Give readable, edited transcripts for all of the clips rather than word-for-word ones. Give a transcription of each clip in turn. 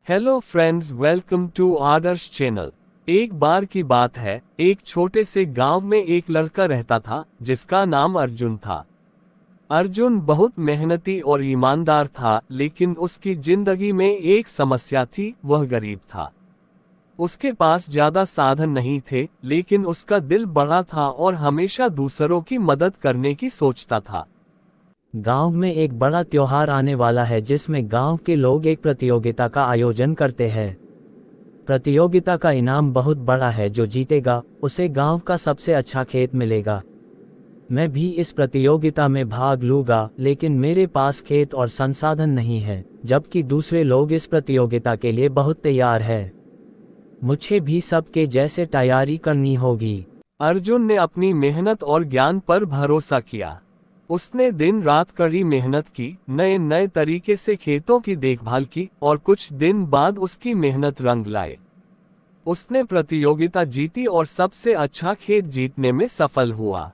Hello friends, welcome to Adarsh channel. एक बार की बात है, एक छोटे से गांव में एक लड़का रहता था जिसका नाम अर्जुन था। अर्जुन बहुत मेहनती और ईमानदार था, लेकिन उसकी जिंदगी में एक समस्या थी, वह गरीब था। उसके पास ज्यादा साधन नहीं थे, लेकिन उसका दिल बड़ा था और हमेशा दूसरों की मदद करने की सोचता था। गांव में एक बड़ा त्योहार आने वाला है जिसमें गांव के लोग एक प्रतियोगिता का आयोजन करते हैं। प्रतियोगिता का इनाम बहुत बड़ा है, जो जीतेगा उसे गांव का सबसे अच्छा खेत मिलेगा। मैं भी इस प्रतियोगिता में भाग लूंगा, लेकिन मेरे पास खेत और संसाधन नहीं है, जबकि दूसरे लोग इस प्रतियोगिता के लिए बहुत तैयार है। मुझे भी सबके जैसे तैयारी करनी होगी। अर्जुन ने अपनी मेहनत और ज्ञान पर भरोसा किया। उसने दिन रात कड़ी मेहनत की, नए नए तरीके से खेतों की देखभाल की और कुछ दिन बाद उसकी मेहनत रंग लाए। उसने प्रतियोगिता जीती और सबसे अच्छा खेत जीतने में सफल हुआ।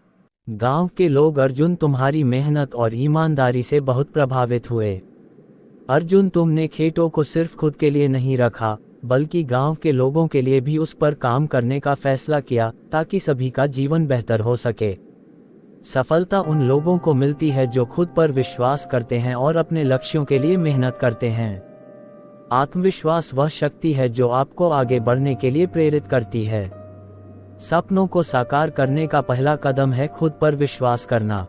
गांव के लोग अर्जुन तुम्हारी मेहनत और ईमानदारी से बहुत प्रभावित हुए। अर्जुन, तुमने खेतों को सिर्फ खुद के लिए नहीं रखा, बल्कि गांव के लोगों के लिए भी उस पर काम करने का फैसला किया, ताकि सभी का जीवन बेहतर हो सके। सफलता उन लोगों को मिलती है जो खुद पर विश्वास करते हैं और अपने लक्ष्यों के लिए मेहनत करते हैं। आत्मविश्वास वह शक्ति है जो आपको आगे बढ़ने के लिए प्रेरित करती है। सपनों को साकार करने का पहला कदम है खुद पर विश्वास करना।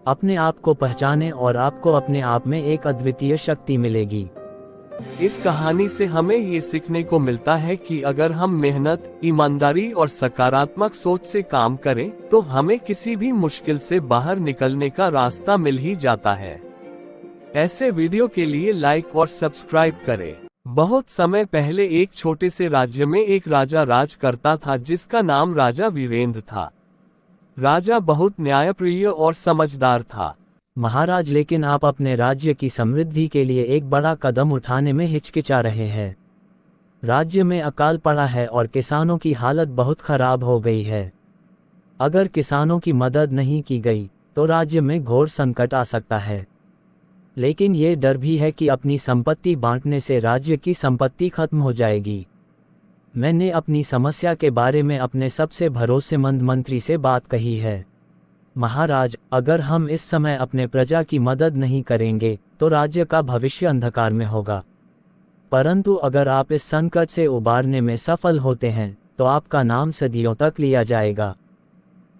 अपने आप को पहचानें और आपको अपने आप में एक अद्वितीय शक्ति मिलेगी। इस कहानी से हमें ये सीखने को मिलता है कि अगर हम मेहनत, ईमानदारी और सकारात्मक सोच से काम करें, तो हमें किसी भी मुश्किल से बाहर निकलने का रास्ता मिल ही जाता है। ऐसे वीडियो के लिए लाइक और सब्सक्राइब करें। बहुत समय पहले एक छोटे से राज्य में एक राजा राज करता था जिसका नाम राजा वीरेंद्र था। राजा बहुत न्यायप्रिय और समझदार था। महाराज, लेकिन आप अपने राज्य की समृद्धि के लिए एक बड़ा कदम उठाने में हिचकिचा रहे हैं। राज्य में अकाल पड़ा है और किसानों की हालत बहुत खराब हो गई है। अगर किसानों की मदद नहीं की गई तो राज्य में घोर संकट आ सकता है। लेकिन ये डर भी है कि अपनी संपत्ति बांटने से राज्य की संपत्ति खत्म हो जाएगी। मैंने अपनी समस्या के बारे में अपने सबसे भरोसेमंद मंत्री से बात कही है। महाराज, अगर हम इस समय अपने प्रजा की मदद नहीं करेंगे तो राज्य का भविष्य अंधकार में होगा। परंतु अगर आप इस संकट से उबारने में सफल होते हैं तो आपका नाम सदियों तक लिया जाएगा।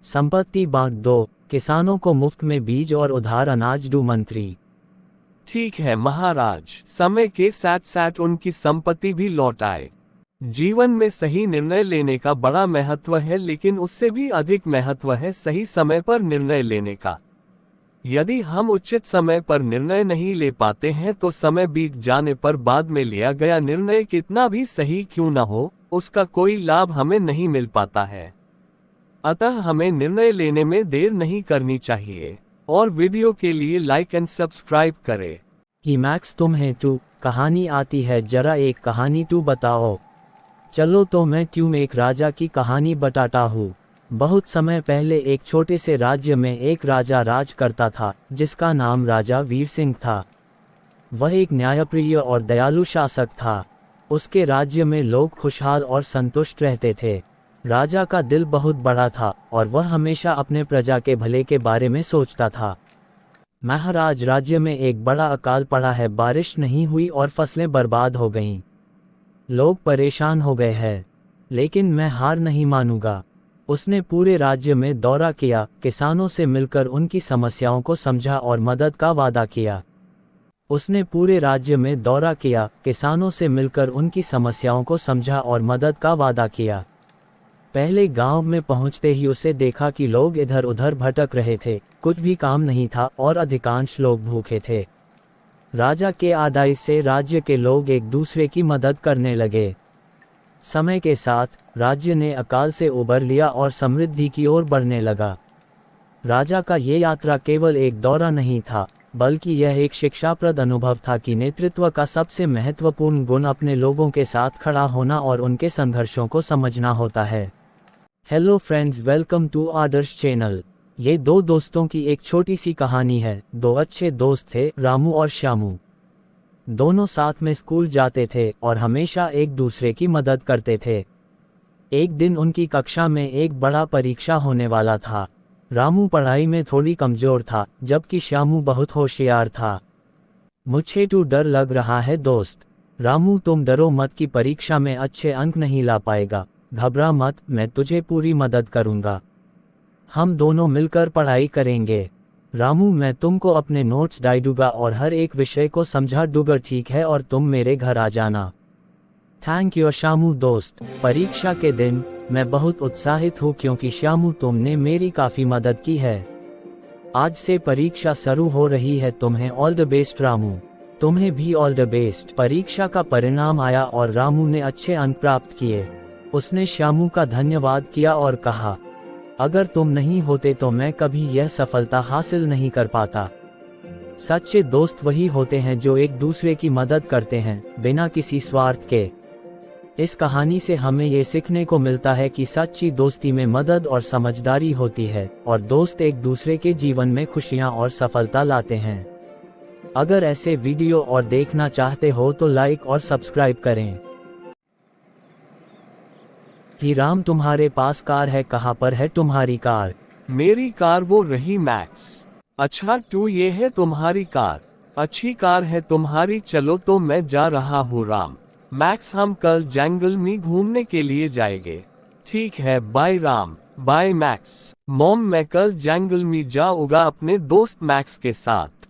संपत्ति बांट दो, किसानों को मुफ्त में बीज और उधार अनाज दो। मंत्री: ठीक है महाराज, समय के साथ साथ उनकी संपत्ति भी लौट आए। जीवन में सही निर्णय लेने का बड़ा महत्व है, लेकिन उससे भी अधिक महत्व है सही समय पर निर्णय लेने का। यदि हम उचित समय पर निर्णय नहीं ले पाते हैं तो समय बीत जाने पर बाद में लिया गया निर्णय कितना भी सही क्यों न हो, उसका कोई लाभ हमें नहीं मिल पाता है। अतः हमें निर्णय लेने में देर नहीं करनी चाहिए। और वीडियो के लिए लाइक एंड सब्सक्राइब करें। कि मैक्स, तुम्हें टू कहानी आती है? जरा एक कहानी टू बताओ। चलो तो मैं ट्यूम एक राजा की कहानी बताता हूँ। बहुत समय पहले एक छोटे से राज्य में एक राजा राज करता था जिसका नाम राजा वीर सिंह था। वह एक न्यायप्रिय और दयालु शासक था। उसके राज्य में लोग खुशहाल और संतुष्ट रहते थे। राजा का दिल बहुत बड़ा था और वह हमेशा अपने प्रजा के भले के बारे में सोचता था। महाराज, राज्य में एक बड़ा अकाल पड़ा है। बारिश नहीं हुई और फसलें बर्बाद हो गईं। लोग परेशान हो गए हैं, लेकिन मैं हार नहीं मानूंगा। उसने पूरे राज्य में दौरा किया, किसानों से मिलकर उनकी समस्याओं को समझा और मदद का वादा किया। उसने पूरे राज्य में दौरा किया, किसानों से मिलकर उनकी समस्याओं को समझा और मदद का वादा किया। पहले गांव में पहुंचते ही उसे देखा कि लोग इधर उधर भटक रहे थे, कुछ भी काम नहीं था और अधिकांश लोग भूखे थे। राजा के आदेश से राज्य के लोग एक दूसरे की मदद करने लगे। समय के साथ राज्य ने अकाल से उबर लिया और समृद्धि की ओर बढ़ने लगा। राजा का ये यात्रा केवल एक दौरा नहीं था, बल्कि यह एक शिक्षाप्रद अनुभव था कि नेतृत्व का सबसे महत्वपूर्ण गुण अपने लोगों के साथ खड़ा होना और उनके संघर्षों को समझना होता है। Hello friends, welcome to Adarsh channel. ये दो दोस्तों की एक छोटी सी कहानी है। दो अच्छे दोस्त थे, रामू और श्यामू। दोनों साथ में स्कूल जाते थे और हमेशा एक दूसरे की मदद करते थे। एक दिन उनकी कक्षा में एक बड़ा परीक्षा होने वाला था। रामू पढ़ाई में थोड़ी कमजोर था, जबकि श्यामू बहुत होशियार था। मुझे तो डर लग रहा है दोस्त। रामू, तुम डरो मत कि परीक्षा में अच्छे अंक नहीं ला पाएगा। घबरा मत, मैं तुझे पूरी मदद करूंगा। हम दोनों मिलकर पढ़ाई करेंगे। रामू, मैं तुमको अपने नोट्स डाल दूंगा और हर एक विषय को समझा दूंगा, ठीक है? और तुम मेरे घर आ जाना। थैंक यू श्यामू दोस्त। परीक्षा के दिन मैं बहुत उत्साहित हूँ क्योंकि श्यामू तुमने मेरी काफी मदद की है। आज से परीक्षा शुरू हो रही है। तुम्हें ऑल द बेस्ट रामू। तुम्हें भी ऑल द बेस्ट। परीक्षा का परिणाम आया और रामू ने अच्छे अंक प्राप्त किए। उसने श्यामू का धन्यवाद किया और कहा, अगर तुम नहीं होते तो मैं कभी यह सफलता हासिल नहीं कर पाता। सच्चे दोस्त वही होते हैं जो एक दूसरे की मदद करते हैं, बिना किसी स्वार्थ के। इस कहानी से हमें ये सीखने को मिलता है कि सच्ची दोस्ती में मदद और समझदारी होती है और दोस्त एक दूसरे के जीवन में खुशियां और सफलता लाते हैं। अगर ऐसे वीडियो और देखना चाहते हो तो लाइक और सब्सक्राइब करें। कि राम, तुम्हारे पास कार है, कहाँ पर है तुम्हारी कार? मेरी कार वो रही मैक्स। अच्छा टू, ये है तुम्हारी कार। अच्छी कार है तुम्हारी। चलो तो मैं जा रहा हूँ राम। मैक्स, हम कल जंगल में घूमने के लिए जाएंगे। ठीक है, bye Ram. Bye Max. Mom, मैं कल जंगल में जाऊंगा अपने दोस्त मैक्स के साथ।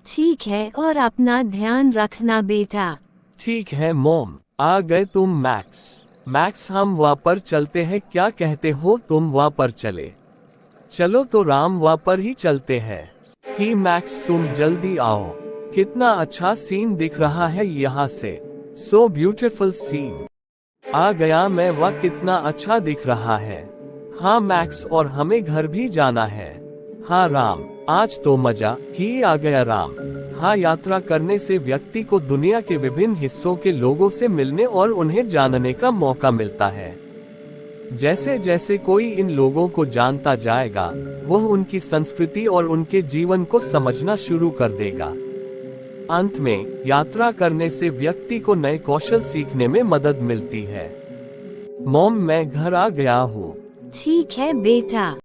ठीक है, और अपना ध्यान रखना बेटा। ठीक है मॉम। आ गए तुम मैक्स। मैक्स, हम वहाँ पर चलते हैं, क्या कहते हो? तुम वहाँ पर चले? चलो तो राम, वहाँ पर ही चलते हैं। ही मैक्स, तुम जल्दी आओ। कितना अच्छा सीन दिख रहा है यहाँ से। So beautiful scene. आ गया मैं, वह कितना अच्छा दिख रहा है। हाँ मैक्स, और हमें घर भी जाना है। हाँ राम, आज तो मजा ही आ गया राम। हाँ, यात्रा करने से व्यक्ति को दुनिया के विभिन्न हिस्सों के लोगों से मिलने और उन्हें जानने का मौका मिलता है। जैसे जैसे कोई इन लोगों को जानता जाएगा, वह उनकी संस्कृति और उनके जीवन को समझना शुरू कर देगा। अंत में, यात्रा करने से व्यक्ति को नए कौशल सीखने में मदद मिलती है। मॉम, मैं घर आ गया हूँ। ठीक है बेटा।